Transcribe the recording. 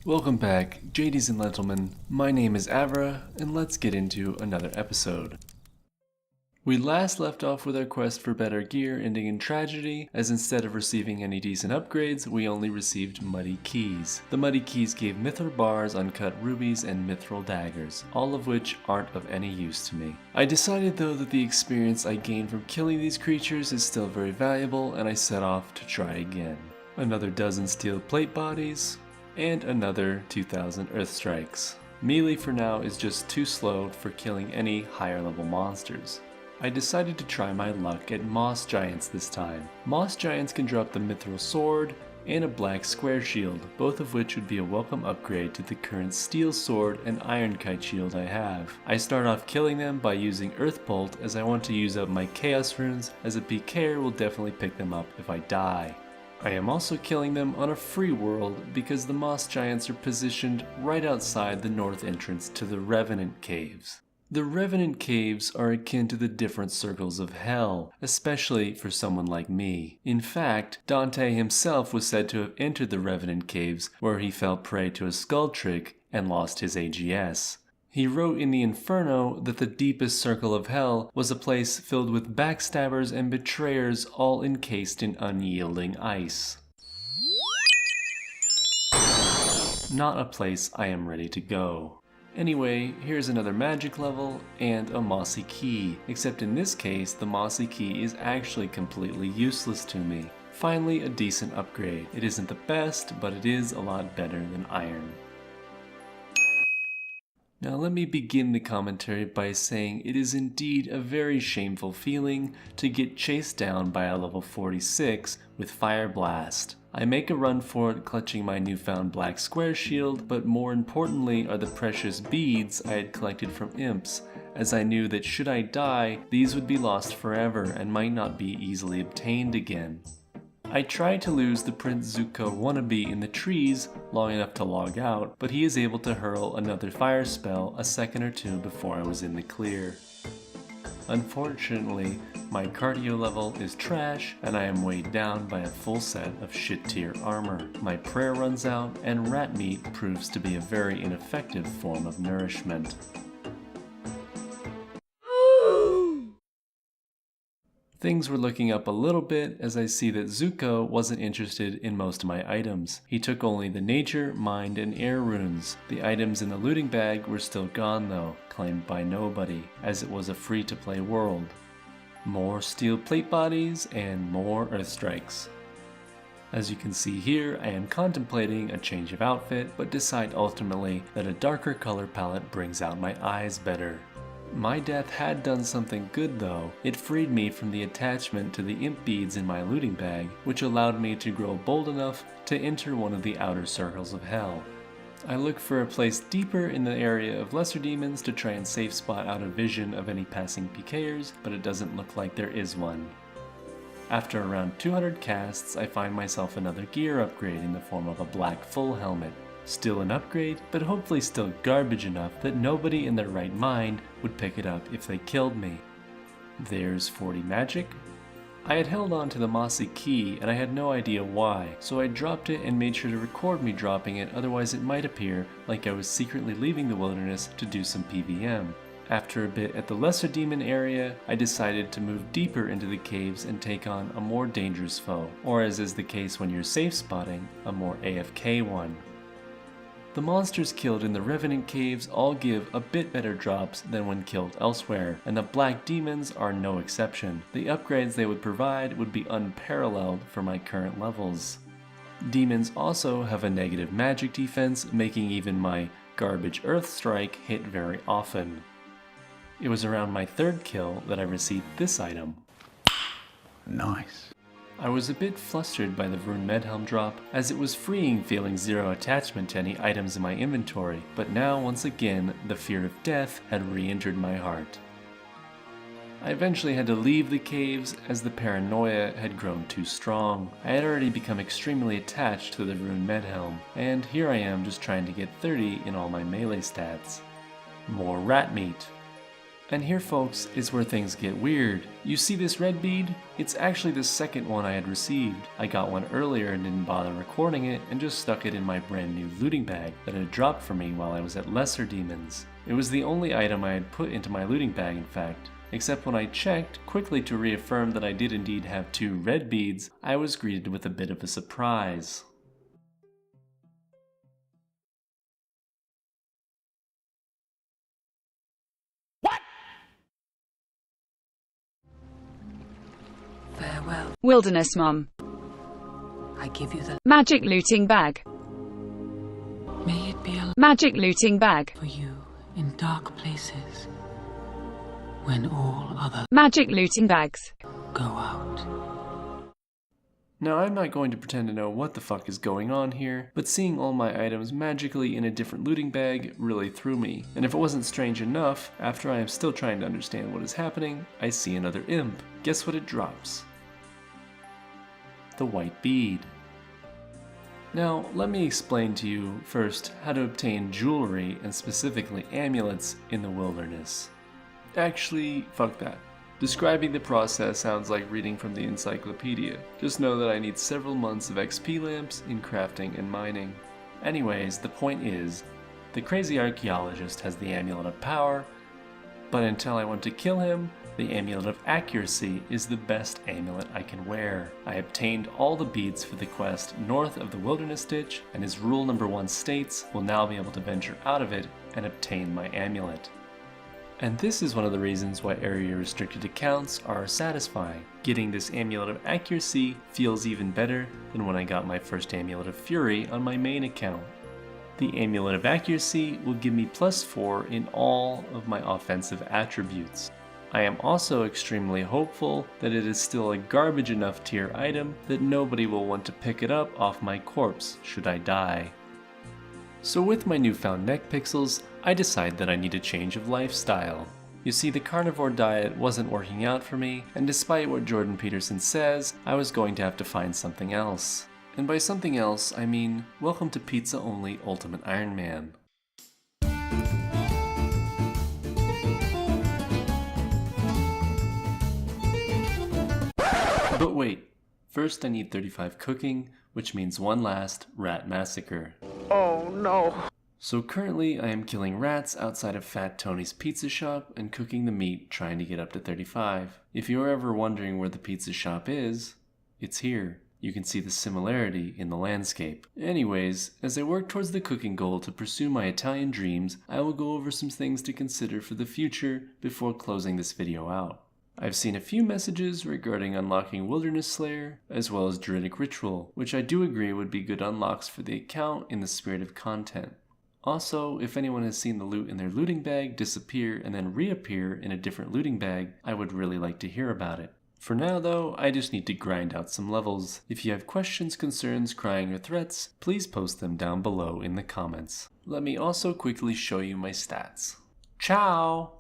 Welcome back, JDs and gentlemen. My name is Avra, and let's get into another episode. We last left off with our quest for better gear ending in tragedy, as instead of receiving any decent upgrades, we only received muddy keys. The muddy keys gave mithril bars, uncut rubies, and mithril daggers, all of which aren't of any use to me. I decided though that the experience I gained from killing these creatures is still very valuable, and I set off to try again. Another dozen steel plate bodies, and another 2000 earth strikes. Melee for now is just too slow for killing any higher level monsters. I decided to try my luck at Moss Giants this time. Moss Giants can drop the Mithril Sword and a Black Square Shield, both of which would be a welcome upgrade to the current Steel Sword and Iron Kite Shield I have. I start off killing them by using Earth Bolt as I want to use up my Chaos Runes, as a PKer will definitely pick them up if I die. I am also killing them on a free world because the Moss Giants are positioned right outside the north entrance to the Revenant Caves. The Revenant Caves are akin to the different circles of hell, especially for someone like me. In fact, Dante himself was said to have entered the Revenant Caves where he fell prey to a skull trick and lost his AGS. He wrote in the Inferno that the deepest circle of hell was a place filled with backstabbers and betrayers all encased in unyielding ice. Not a place I am ready to go. Anyway, here's another magic level and a mossy key, except in this case the mossy key is actually completely useless to me. Finally, a decent upgrade. It isn't the best, but it is a lot better than iron. Now let me begin the commentary by saying it is indeed a very shameful feeling to get chased down by a level 46 with Fire Blast. I make a run for it clutching my newfound Black Square Shield, but more importantly are the precious beads I had collected from imps, as I knew that should I die, these would be lost forever and might not be easily obtained again. I tried to lose the Prince Zuko wannabe in the trees long enough to log out, but he is able to hurl another fire spell a second or two before I was in the clear. Unfortunately, my cardio level is trash and I am weighed down by a full set of shit tier armor. My prayer runs out and rat meat proves to be a very ineffective form of nourishment. Things were looking up a little bit as I see that Zuko wasn't interested in most of my items. He took only the nature, mind, and air runes. The items in the looting bag were still gone though, claimed by nobody, as it was a free-to-play world. More steel plate bodies and more earth strikes. As you can see here, I am contemplating a change of outfit, but decide ultimately that a darker color palette brings out my eyes better. My death had done something good though. It freed me from the attachment to the imp beads in my looting bag, which allowed me to grow bold enough to enter one of the outer circles of hell. I look for a place deeper in the area of lesser demons to try and safe spot out of vision of any passing PKers, but it doesn't look like there is one. After around 200 casts, I find myself another gear upgrade in the form of a black full helmet. Still an upgrade, but hopefully still garbage enough that nobody in their right mind would pick it up if they killed me. There's 40 magic. I had held on to the mossy key and I had no idea why, so I dropped it and made sure to record me dropping it, otherwise it might appear like I was secretly leaving the wilderness to do some PVM. After a bit at the lesser demon area, I decided to move deeper into the caves and take on a more dangerous foe, or as is the case when you're safe spotting, a more AFK one. The monsters killed in the Revenant Caves all give a bit better drops than when killed elsewhere, and the Black Demons are no exception. The upgrades they would provide would be unparalleled for my current levels. Demons also have a negative magic defense, making even my garbage Earth Strike hit very often. It was around my third kill that I received this item. Nice. I was a bit flustered by the Rune Medhelm drop, as it was freeing feeling zero attachment to any items in my inventory, but now once again the fear of death had re-entered my heart. I eventually had to leave the caves as the paranoia had grown too strong. I had already become extremely attached to the Rune Medhelm, and here I am just trying to get 30 in all my melee stats. More rat meat. And here, folks, is where things get weird. You see this red bead? It's actually the second one I had received. I got one earlier and didn't bother recording it and just stuck it in my brand new looting bag that had dropped for me while I was at Lesser Demons. It was the only item I had put into my looting bag, in fact. Except when I checked quickly to reaffirm that I did indeed have 2 red beads, I was greeted with a bit of a surprise. Farewell. Wilderness Mom. I give you the Magic looting bag. may it be a Magic looting bag. for you in dark places when all other Magic looting bags. go out. Now, I'm not going to pretend to know what the fuck is going on here, but seeing all my items magically in a different looting bag really threw me. And if it wasn't strange enough, after I am still trying to understand what is happening, I see another imp. Guess what it drops? The white bead. Now, let me explain to you first how to obtain jewelry and specifically amulets in the wilderness. Actually, fuck that. Describing the process sounds like reading from the encyclopedia. Just know that I need several months of XP lamps in crafting and mining. Anyways, the point is, the crazy archaeologist has the amulet of power, but until I want to kill him, the amulet of accuracy is the best amulet I can wear. I obtained all the beads for the quest north of the wilderness ditch, and as rule number 1 states, will now be able to venture out of it and obtain my amulet. And this is one of the reasons why area restricted accounts are satisfying. Getting this amulet of accuracy feels even better than when I got my first amulet of fury on my main account. The amulet of accuracy will give me +4 in all of my offensive attributes. I am also extremely hopeful that it is still a garbage enough tier item that nobody will want to pick it up off my corpse should I die. So with my newfound neck pixels, I decide that I need a change of lifestyle. You see, the carnivore diet wasn't working out for me, and despite what Jordan Peterson says, I was going to have to find something else. And by something else, I mean, welcome to Pizza Only Ultimate Iron Man. But wait, first I need 35 cooking, which means one last rat massacre. Oh no. So currently I am killing rats outside of Fat Tony's pizza shop and cooking the meat trying to get up to 35. If you're ever wondering where the pizza shop is, it's here. You can see the similarity in the landscape. Anyways, as I work towards the cooking goal to pursue my Italian dreams, I will go over some things to consider for the future before closing this video out. I've seen a few messages regarding unlocking Wilderness Slayer, as well as Druidic Ritual, which I do agree would be good unlocks for the account in the spirit of content. Also, if anyone has seen the loot in their looting bag disappear and then reappear in a different looting bag, I would really like to hear about it. For now though, I just need to grind out some levels. If you have questions, concerns, crying, or threats, please post them down below in the comments. Let me also quickly show you my stats. Ciao!